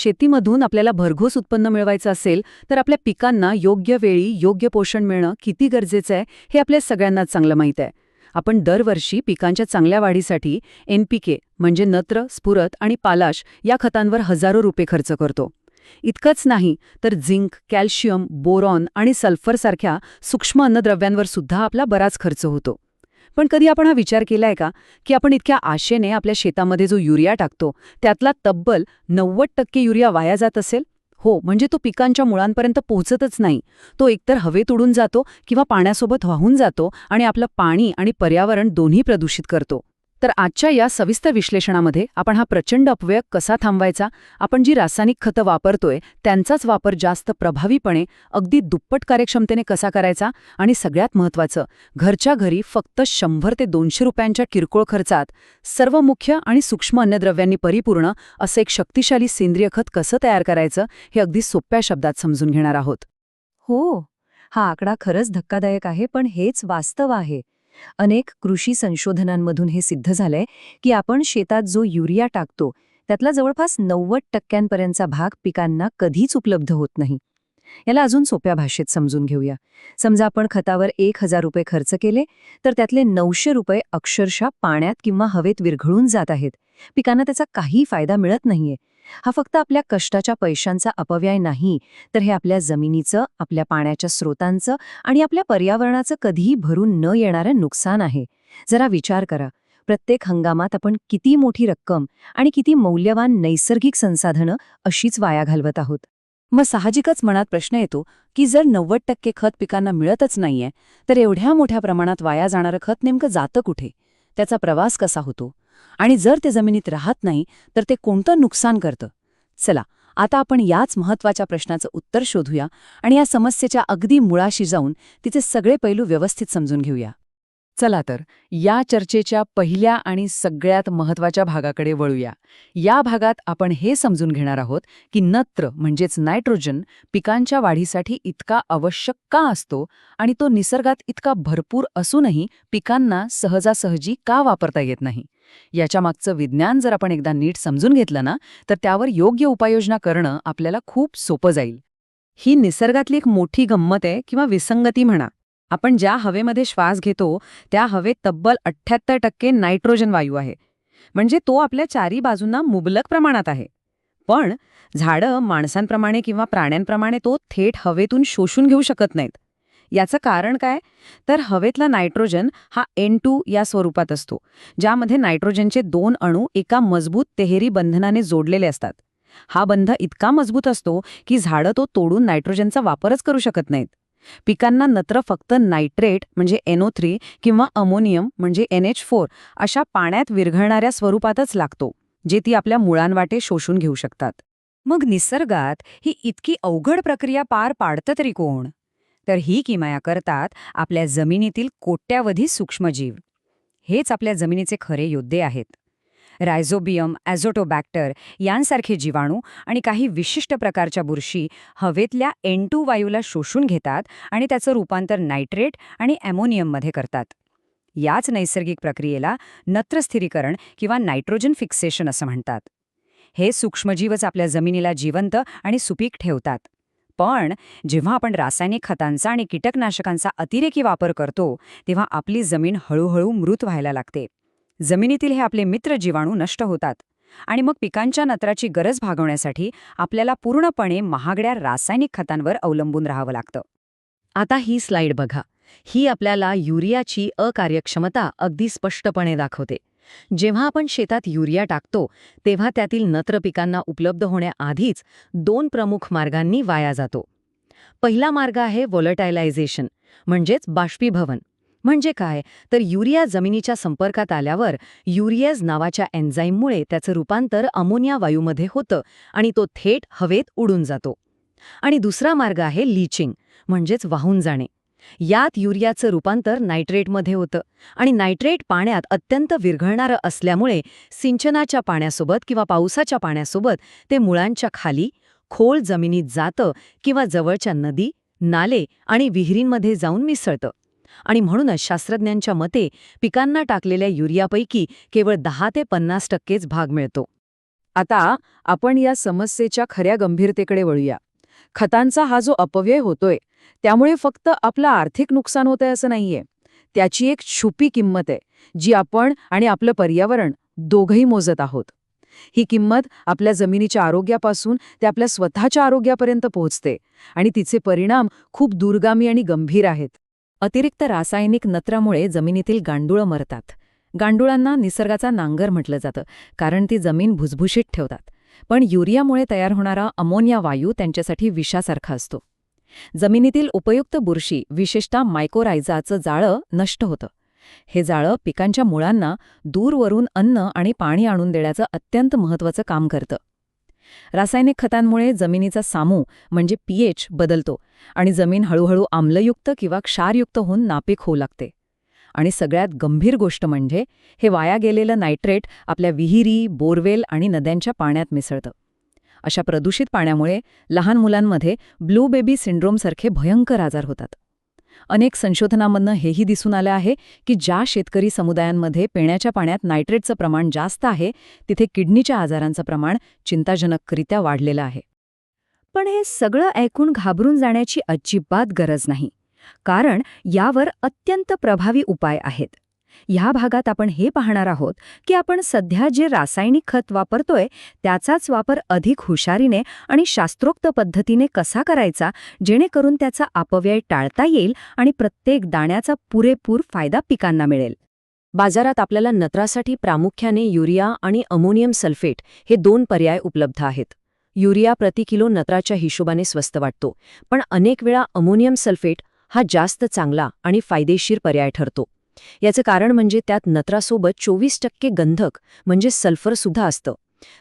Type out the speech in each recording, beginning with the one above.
शेतीमधून आपल्याला भरघोस उत्पन्न मिळवायचं असेल तर आपल्या पिकांना योग्य वेळी योग्य पोषण मिळणं किती गरजेचं आहे हे आपल्या सगळ्यांनाच चांगलं माहीत आहे. आपण दरवर्षी पिकांच्या चांगल्या वाढीसाठी एनपीके म्हणजे नत्र, स्फुरद आणि पालाश या खतांवर हजारो रुपये खर्च करतो. इतकंच नाही तर झिंक, कॅल्शियम, बोरॉन आणि सल्फरसारख्या सूक्ष्म अन्नद्रव्यांवर सुद्धा आपला बराच खर्च होतो. पण कधी आपण हा विचार केलाय का की आपण इतक्या आशेने आपल्या शेतामध्ये जो युरिया टाकतो त्यातला तब्बल 90% युरिया वाया जात असेल? हो, म्हणजे तो पिकांच्या मुळांपर्यंत पोहोचतच नाही. तो एकतर हवेत उडून जातो किंवा पाण्यासोबत वाहून जातो आणि आपलं पाणी आणि पर्यावरण दोन्ही प्रदूषित करतो. तर आजच्या या सविस्तर विश्लेषणामध्ये आपण हा प्रचंड अपव्यय कसा थांबवायचा, आपण जी रासायनिक खतं वापरतोय त्यांचाच वापर जास्त प्रभावीपणे, अगदी दुप्पट कार्यक्षमतेने कसा करायचा आणि सगळ्यात महत्त्वाचं, घरच्या घरी फक्त 100 ते 200 रुपयांच्या किरकोळ खर्चात सर्व मुख्य आणि सूक्ष्म अन्नद्रव्यांनी परिपूर्ण असं एक शक्तिशाली सेंद्रिय खत कसं तयार करायचं हे अगदी सोप्या शब्दात समजून घेणार आहोत. हो, हा आकडा खरंच धक्कादायक आहे, पण हेच वास्तव आहे. अनेक कृषी संशोधनांमधून हे सिद्ध झालंय की आपण शेतात जो युरिया टाकतो त्यातला जवळपास 90% भाग पिकांना कधीच उपलब्ध होत नाही. याला अजून सोप्या भाषेत समजून घेऊया. समजा आपण खतावर 1000 रुपये खर्च केले, तर त्यातले 900 रुपये अक्षरशः पाण्यात किंवा हवेत विरघळून जात आहेत. पिकांना त्याचा काही फायदा मिळत नाहीये. हा फक्त आपल्या कष्टाच्या पैशांचा अपव्यय नाही, तर हे आपल्या जमिनीचं, आपल्या पाण्याच्या स्रोतांचं आणि आपल्या पर्यावरणाचं कधीही भरून न येणारं नुकसान आहे. जरा विचार करा, प्रत्येक हंगामात आपण किती मोठी रक्कम आणि किती मौल्यवान नैसर्गिक संसाधनं अशीच वाया घालवत आहोत. मग साहजिकच मनात प्रश्न येतो की जर 90% खत पिकांना मिळतच नाहीये तर एवढ्या मोठ्या प्रमाणात वाया जाणारं खत नेमकं जातं कुठे, त्याचा प्रवास कसा होतो आणि जर ते जमिनीत राहत नाही तर ते कोणतं नुकसान करतं? चला, आता आपण याच महत्त्वाच्या प्रश्नाचं उत्तर शोधूया आणि या समस्येच्या अगदी मुळाशी जाऊन तिचे सगळे पैलू व्यवस्थित समजून घेऊया. चला तर या चर्चेच्या पहिल्या आणि सगळ्यात महत्त्वाच्या भागाकडे वळूया. या भागात आपण हे समजून घेणार आहोत की नत्र म्हणजेच नायट्रोजन पिकांच्या वाढीसाठी इतका आवश्यक का असतो आणि तो निसर्गात इतका भरपूर असूनही पिकांना सहजासहजी का वापरता येत नाही. याच्या मागचं विज्ञान जर आपण एकदा नीट समजून घेतलं ना, तर त्यावर योग्य उपाययोजना करणं आपल्याला खूप सोपं जाईल. ही निसर्गातली एक मोठी गंमत आहे किंवा विसंगती म्हणा. आपण ज्या हवेमध्ये श्वास घेतो त्या हवेत तब्बल 78% नायट्रोजन वायू आहे. म्हणजे तो आपल्या चारी बाजूंना मुबलक प्रमाणात आहे. पण झाडं माणसांप्रमाणे किंवा प्राण्यांप्रमाणे तो थेट हवेतून शोषून घेऊ शकत नाहीत. याचं कारण काय? तर हवेतला नायट्रोजन हा N2 या स्वरूपात असतो, ज्यामध्ये नायट्रोजनचे 2 अणू एका मजबूत तेहेरी बंधनाने जोडलेले असतात. हा बंध इतका मजबूत असतो की झाडं तो तोडून नायट्रोजनचा वापरच करू शकत नाहीत. पिकांना नत्र फक्त नायट्रेट म्हणजे NO3 किंवा अमोनियम म्हणजे NH4 अशा पाण्यात विरघळणाऱ्या स्वरूपातच लागतो, जे ती आपल्या मुळांवाटे शोषून घेऊ शकतात. मग निसर्गात ही इतकी अवघड प्रक्रिया पार पाडतं तरी कोण? तर ही किमया करतात आपल्या जमिनीतील कोट्यावधी सूक्ष्मजीव. हेच आपल्या जमिनीचे खरे योद्धे आहेत. रायझोबियम, ॲझोटोबॅक्टर यांसारखे जीवाणू आणि काही विशिष्ट प्रकारच्या बुरशी हवेतल्या N2 वायूला शोषून घेतात आणि त्याचं रूपांतर नायट्रेट आणि ॲमोनियममध्ये करतात. याच नैसर्गिक प्रक्रियेला नत्रस्थिरीकरण किंवा नायट्रोजन फिक्सेशन असं म्हणतात. हे सूक्ष्मजीवच आपल्या जमिनीला जिवंत आणि सुपीक ठेवतात. पण जेव्हा आपण रासायनिक खतांचा आणि कीटकनाशकांचा अतिरेकी वापर करतो तेव्हा आपली जमीन हळूहळू मृत व्हायला लागते. जमिनीतील हे आपले मित्र जीवाणू नष्ट होतात आणि मग पिकांच्या नत्राची गरज भागवण्यासाठी आपल्याला पूर्णपणे महागड्या रासायनिक खतांवर अवलंबून राहावं लागतं. आता ही स्लाइड बघा. ही आपल्याला युरियाची अकार्यक्षमता अगदी स्पष्टपणे दाखवते. जेव्हा आपण शेतात युरिया टाकतो तेव्हा त्यातील नत्र पिकांना उपलब्ध होण्याआधीच 2 प्रमुख मार्गांनी वाया जातो. पहिला मार्ग आहे व्होलटायलायझेशन म्हणजेच बाष्पीभवन. म्हणजे काय? तर युरिया जमिनीच्या संपर्कात आल्यावर युरियाज नावाच्या एन्झाईममुळे त्याचं रूपांतर अमोनिया वायूमध्ये होतं आणि तो थेट हवेत उडून जातो. आणि दुसरा मार्ग आहे लीचिंग म्हणजेच वाहून जाणे. यात युरियाचं रूपांतर नायट्रेटमध्ये होतं आणि नायट्रेट पाण्यात अत्यंत विरघळणारं असल्यामुळे सिंचनाच्या पाण्यासोबत किंवा पावसाच्या पाण्यासोबत ते मुळांच्या खाली खोल जमिनीत जातं किंवा जवळच्या नदी, नाले आणि विहिरींमध्ये जाऊन मिसळतं. आणि म्हणूनच शास्त्रज्ञांच्या मते पिकांना टाकलेल्या युरियापैकी केवळ 10 ते 50%च भाग मिळतो. आता आपण या समस्येच्या खऱ्या गंभीरतेकडे वळूया. खतांचा हा जो अपव्यय होतोय त्यामुळे फक्त आपलं आर्थिक नुकसान होतंय असं नाहीये. त्याची एक छुपी किंमत आहे, जी आपण आणि आपलं पर्यावरण दोघंही मोजत आहोत. ही किंमत आपल्या जमिनीच्या आरोग्यापासून ते आपल्या स्वतःच्या आरोग्यापर्यंत पोहोचते आणि तिचे परिणाम खूप दूरगामी आणि गंभीर आहेत. अतिरिक्त रासायनिक नत्रामुळे जमिनीतील गांडूळं मरतात. गांडुळांना निसर्गाचा नांगर म्हटलं जातं, कारण ती जमीन भुसभुशीत ठेवतात. पण युरियामुळे तयार होणारा अमोनिया वायू त्यांच्यासाठी विषासारखा असतो. जमिनीतील उपयुक्त बुरशी, विशेषतः मायकोरायझाचं जाळं नष्ट होतं. हे जाळं पिकांच्या मुळांना दूरवरून अन्न आणि पाणी आणून देण्याचं अत्यंत महत्त्वाचं काम करतं. रासायनिक खतांमुळे जमिनीचा सामू म्हणजे पीएच बदलतो आणि जमीन हळूहळू आम्लयुक्त किंवा क्षारयुक्त होऊन नापीक होऊ लागते. आणि सगळ्यात गंभीर गोष्ट म्हणजे हे वाया गेलेलं नायट्रेट आपल्या विहिरी, बोरवेल आणि नद्यांच्या पाण्यात मिसळतं. अशा प्रदूषित पाण्यामुळे लहान मुलांमध्ये ब्लू बेबी सिंड्रोमसारखे भयंकर आजार होतात. अनेक संशोधनामधनं हेही दिसून आलं आहे की ज्या शेतकरी समुदायांमध्ये पिण्याच्या पाण्यात नायट्रेटचं प्रमाण जास्त आहे, तिथे किडनीच्या आजारांचं प्रमाण चिंताजनकरित्या वाढलेलं आहे. पण हे सगळं ऐकून घाबरून जाण्याची अजिबात गरज नाही, कारण यावर अत्यंत प्रभावी उपाय आहेत. ह्या भागात आपण हे पाहणार आहोत की आपण सध्या जे रासायनिक खत वापरतोय त्याचाच वापर अधिक हुशारीने आणि शास्त्रोक्त पद्धतीने कसा करायचा, जेणेकरून त्याचा अपव्यय टाळता येईल आणि प्रत्येक दाण्याचा पुरेपूर फायदा पिकांना मिळेल. बाजारात आपल्याला नत्रासाठी प्रामुख्याने युरिया आणि अमोनियम सल्फेट हे 2 पर्याय उपलब्ध आहेत. युरिया प्रति किलो नत्राच्या हिशोबाने स्वस्त वाटतो, पण अनेक वेळा अमोनियम सल्फेट हा जास्त चांगला आणि फायदेशीर पर्याय ठरतो. याचं कारण म्हणजे त्यात नत्रासोबत 24% गंधक म्हणजे सल्फरसुद्धा असतं.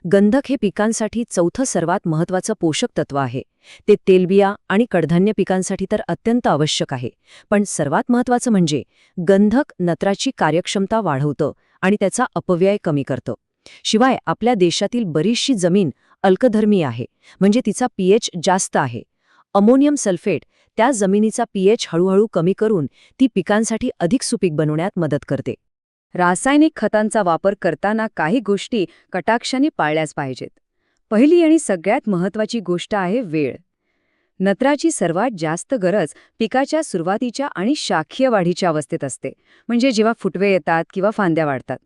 गंधक हे पिकांसाठी चौथं सर्वात महत्त्वाचं पोषक तत्व आहे. ते तेलबिया आणि कडधान्य पिकांसाठी तर अत्यंत आवश्यक आहे. पण सर्वात महत्त्वाचं म्हणजे गंधक नत्राची कार्यक्षमता वाढवतं आणि त्याचा अपव्यय कमी करतं. शिवाय आपल्या देशातील बरीचशी जमीन अल्कधर्मी आहे, म्हणजे तिचा पीएच जास्त आहे. अमोनियम सल्फेट त्या जमिनीचा पीएच हळूहळू कमी करून ती पिकांसाठी अधिक सुपीक बनवण्यात मदत करते. रासायनिक खतांचा वापर करताना काही गोष्टी कटाक्षाने पाळल्याच पाहिजेत. पहिली आणि सगळ्यात महत्त्वाची गोष्ट आहे वेळ. नत्राची सर्वात जास्त गरज पिकाच्या सुरुवातीच्या आणि शाखीय वाढीच्या अवस्थेत असते, म्हणजे जेव्हा फुटवे येतात किंवा फांद्या वाढतात.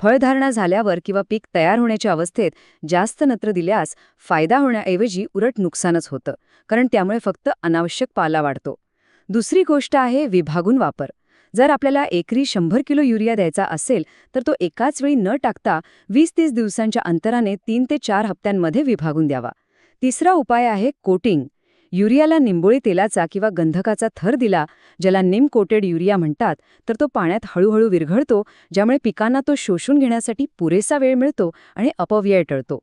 फळधारणा झाल्यावर किंवा पीक तयार होण्याच्या अवस्थेत जास्त नत्र दिल्यास फायदा होण्याऐवजी उलट नुकसानच होतं, कारण त्यामुळे फक्त अनावश्यक पाला वाढतो. दुसरी गोष्ट आहे विभागून वापर. जर आपल्याला एकरी 100 किलो युरिया द्यायचा असेल तर तो एकाच वेळी न टाकता 20-30 दिवसांच्या अंतराने 3 ते 4 हप्त्यांमध्ये विभागून द्यावा. तिसरा उपाय आहे कोटिंग. युरियाला निंबोळी तेलाचा किंवा गंधकाचा थर दिला, ज्याला निम कोटेड युरिया म्हणतात, तर तो पाण्यात हळूहळू विरघळतो, ज्यामुळे पिकांना तो शोषून घेण्यासाठी पुरेसा वेळ मिळतो आणि अपव्यय टळतो.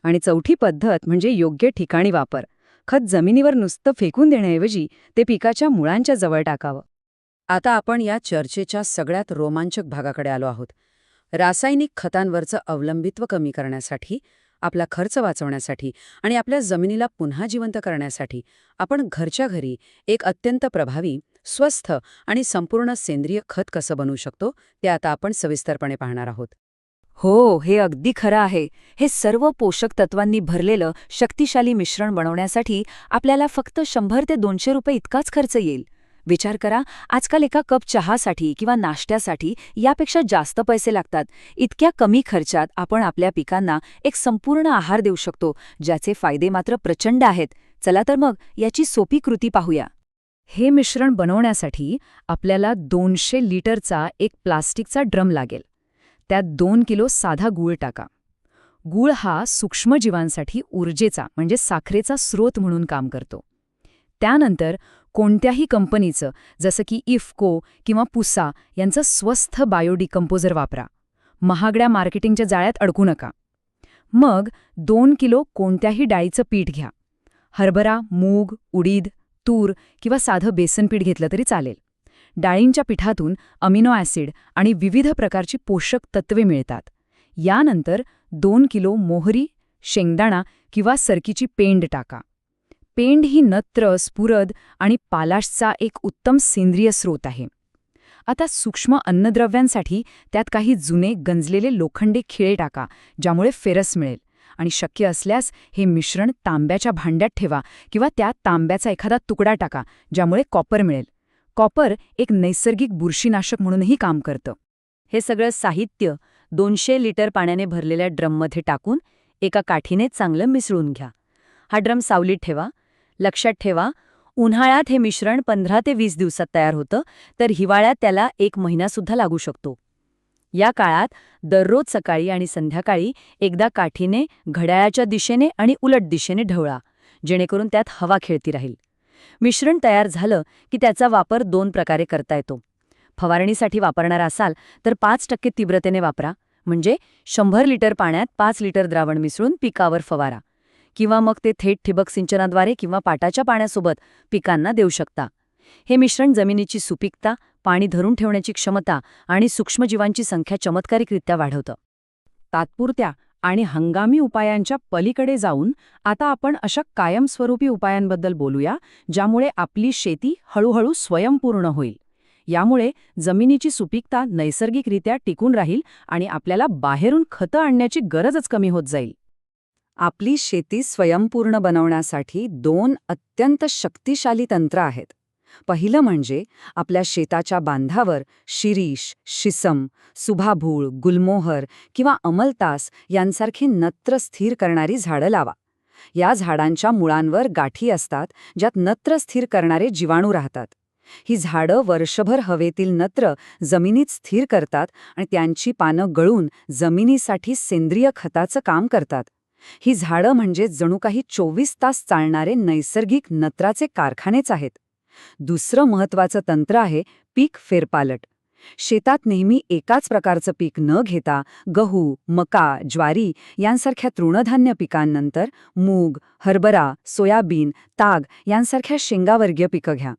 आणि चौथी पद्धत म्हणजे योग्य ठिकाणी वापर. खत जमिनीवर नुसतं फेकून देण्याऐवजी ते पिकाच्या मुळांच्या जवळ टाकावं. आता आपण या चर्चेच्या सगळ्यात रोमांचक भागाकडे आलो आहोत. रासायनिक खतांवरचं अवलंबित्व कमी करण्यासाठी, आपला खर्च वाचवण्यासाठी आणि आपल्या जमिनीला पुन्हा जिवंत करण्यासाठी आपण घरच्या घरी एक अत्यंत प्रभावी, स्वस्थ आणि संपूर्ण सेंद्रिय खत कसं बनवू शकतो ते आता आपण सविस्तरपणे पाहणार आहोत. हो, हे अगदी खरं आहे. हे सर्व पोषक तत्वांनी भरलेलं शक्तिशाली मिश्रण बनवण्यासाठी आपल्याला फक्त 100 ते 200 रुपये इतकाच खर्च येईल. विचार करा, आजकाल एका कप चहासाठी किंवा नाश्त्यासाठी यापेक्षा जास्त पैसे लागतात. इतक्या कमी खर्चात आपण आपल्या पिकांना एक संपूर्ण आहार देऊ शकतो, ज्याचे फायदे मात्र प्रचंड आहेत. चला तर मग याची सोपी कृती पाहूया. हे मिश्रण बनवण्यासाठी आपल्याला 200 लिटरचा एक प्लास्टिकचा ड्रम लागेल. त्यात 2 किलो साधा गूळ टाका. गूळ हा सूक्ष्मजीवांसाठी ऊर्जेचा म्हणजे साखरेचा स्रोत म्हणून काम करतो. त्यानंतर कोणत्याही कंपनीचं जसं की इफ्को किंवा पुसा यांचं स्वस्थ बायोडिकंपोजर वापरा. महागड्या मार्केटिंगच्या जाळ्यात अडकू नका. मग 2 किलो कोणत्याही डाळीचं पीठ घ्या. हरभरा, मूग, उडीद, तूर किंवा साधं बेसन पीठ घेतलं तरी चालेल. डाळींच्या पिठातून अमिनो ॲसिड आणि विविध प्रकारची पोषक तत्वे मिळतात. यानंतर 2 किलो मोहरी, शेंगदाणा किंवा सरकीची पेंड टाका. पेंड ही नत्र, स्फुरद आणि पालाशचा एक उत्तम सेंद्रिय स्रोत आहे. आता सूक्ष्म अन्नद्रव्यांसाठी त्यात काही जुने गंजलेले लोखंडी खिळे टाका, ज्यामुळे फेरस मिळेल. आणि शक्य असल्यास हे मिश्रण तांब्याच्या भांड्यात ठेवा किंवा त्यात तांब्याचा एखादा तुकडा टाका, ज्यामुळे कॉपर मिळेल. कॉपर एक नैसर्गिक बुरशीनाशक म्हणूनही काम करतं. हे सगळं साहित्य 200 लिटर पाण्याने भरलेल्या ड्रममध्ये टाकून एका काठीने चांगलं मिसळून घ्या. हा ड्रम सावलीत ठेवा. लक्षात ठेवा, उन्हाळ्यात हे मिश्रण 15 ते 20 दिवसात तयार होतं, तर हिवाळ्यात त्याला 1 महिनासुद्धा लागू शकतो. या काळात दररोज सकाळी आणि संध्याकाळी एकदा काठीने घड्याळाच्या दिशेने आणि उलट दिशेने ढवळा, जेणेकरून त्यात हवा खेळती राहील. मिश्रण तयार झालं की त्याचा वापर 2 प्रकारे करता येतो. फवारणीसाठी वापरणार असाल तर 5% तीव्रतेने वापरा, म्हणजे 100 लिटर पाण्यात 5 लिटर द्रावण मिसळून पिकावर फवारा. किंवा मग ते थेट ठिबक सिंचनाद्वारे किंवा पाटाच्या पाण्यासोबत पिकांना देऊ शकता. हे मिश्रण जमिनीची सुपीकता, पाणी धरून ठेवण्याची क्षमता आणि सूक्ष्मजीवांची संख्या चमत्कारिकरित्या वाढवतं. तात्पुरत्या आणि हंगामी उपायांच्या पलीकडे जाऊन आता आपण अशा कायमस्वरूपी उपायांबद्दल बोलूया, ज्यामुळे आपली शेती हळूहळू स्वयंपूर्ण होईल. यामुळे जमिनीची सुपीकता नैसर्गिकरित्या टिकून राहील आणि आपल्याला बाहेरून खतं आणण्याची गरजच कमी होत जाईल. आपली शेती स्वयंपूर्ण बनवण्यासाठी 2 अत्यंत शक्तिशाली तंत्र आहेत. पहिलं म्हणजे आपल्या शेताच्या बांधावर शिरीष, शिसम, सुभाभूळ, गुलमोहर किंवा अमलतास यांसारखी नत्र स्थिर करणारी झाडं लावा. या झाडांच्या मुळांवर गाठी असतात, ज्यात नत्र स्थिर करणारे जीवाणू राहतात. ही झाडं वर्षभर हवेतील नत्र जमिनीत स्थिर करतात आणि त्यांची पानं गळून जमिनीसाठी सेंद्रिय खताचं काम करतात. ही झाडं म्हणजे जणू काही 24 तास चालणारे नैसर्गिक नत्राचे कारखानेच आहेत. दुसरं महत्त्वाचं तंत्र आहे पीक फेरपालट. शेतात नेहमी एकाच प्रकारचं पीक न घेता गहू, मका, ज्वारी यांसारख्या तृणधान्य पिकांनंतर मूग, हरभरा, सोयाबीन, ताग यांसारख्या शेंगावर्गीय पिकं घ्या.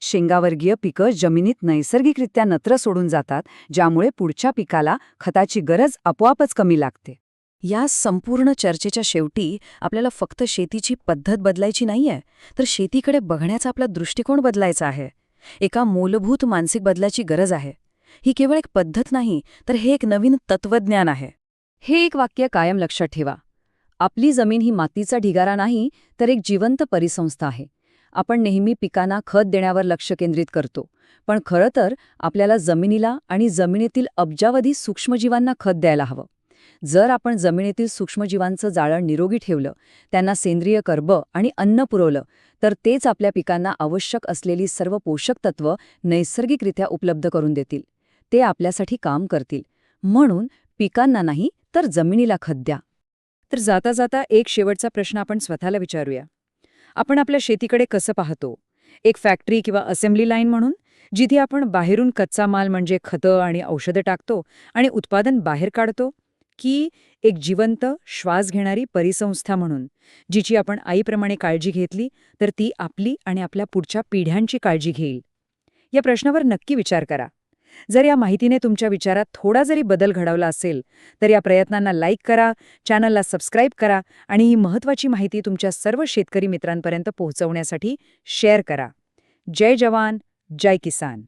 शेंगावर्गीय पिकं जमिनीत नैसर्गिकरित्या नत्र सोडून जातात, ज्यामुळे पुढच्या पिकाला खताची गरज आपोआपच कमी लागते. या संपूर्ण चर्चेच्या शेवटी आपल्याला फक्त शेतीची पद्धत बदलायची नाहीये, तर शेतीकडे बघण्याचा आपला दृष्टिकोन बदलायचा आहे. एका मूलभूत मानसिक बदलाची गरज आहे. ही केवळ एक पद्धत नाही, तर हे एक नवीन तत्वज्ञान आहे. हे एक वाक्य कायम लक्षात ठेवा. आपली जमीन ही मातीचा ढिगारा नाही, तर एक जिवंत परिसंस्था आहे. आपण नेहमी पिकांना खत देण्यावर लक्ष केंद्रित करतो, पण खरं तर आपल्याला जमिनीला आणि जमिनीतील अब्जावधी सूक्ष्मजीवांना खत द्यायला हवं. जर आपण जमिनीतील सूक्ष्मजीवांचं जाळं निरोगी ठेवलं, त्यांना सेंद्रिय कर्ब आणि अन्न पुरवलं, तर तेच आपल्या पिकांना आवश्यक असलेली सर्व पोषक तत्व नैसर्गिकरित्या उपलब्ध करून देतील. ते आपल्यासाठी काम करतील. म्हणून पिकांना नाही, तर जमिनीला खत द्या. तर जाता जाता एक शेवटचा प्रश्न आपण स्वतःला विचारूया. आपण आपल्या शेतीकडे कसं पाहतो? एक फॅक्टरी किंवा असेंब्ली लाईन म्हणून, जिथे आपण बाहेरून कच्चा माल म्हणजे खतं आणि औषधं टाकतो आणि उत्पादन बाहेर काढतो? की एक जिवंत, श्वास घेणारी परिसंस्था म्हणून, जिची आपण आईप्रमाणे काळजी घेतली तर ती आपली आणि आपल्या पुढच्या पिढ्यांची काळजी घेईल? या प्रश्नावर नक्की विचार करा. जर या माहितीने तुमच्या विचारात थोडा जरी बदल घडवला असेल, तर या प्रयत्नांना लाईक करा, चॅनलला सबस्क्राईब करा आणि ही महत्त्वाची माहिती तुमच्या सर्व शेतकरी मित्रांपर्यंत पोहोचवण्यासाठी शेअर करा. जय जवान, जय किसान.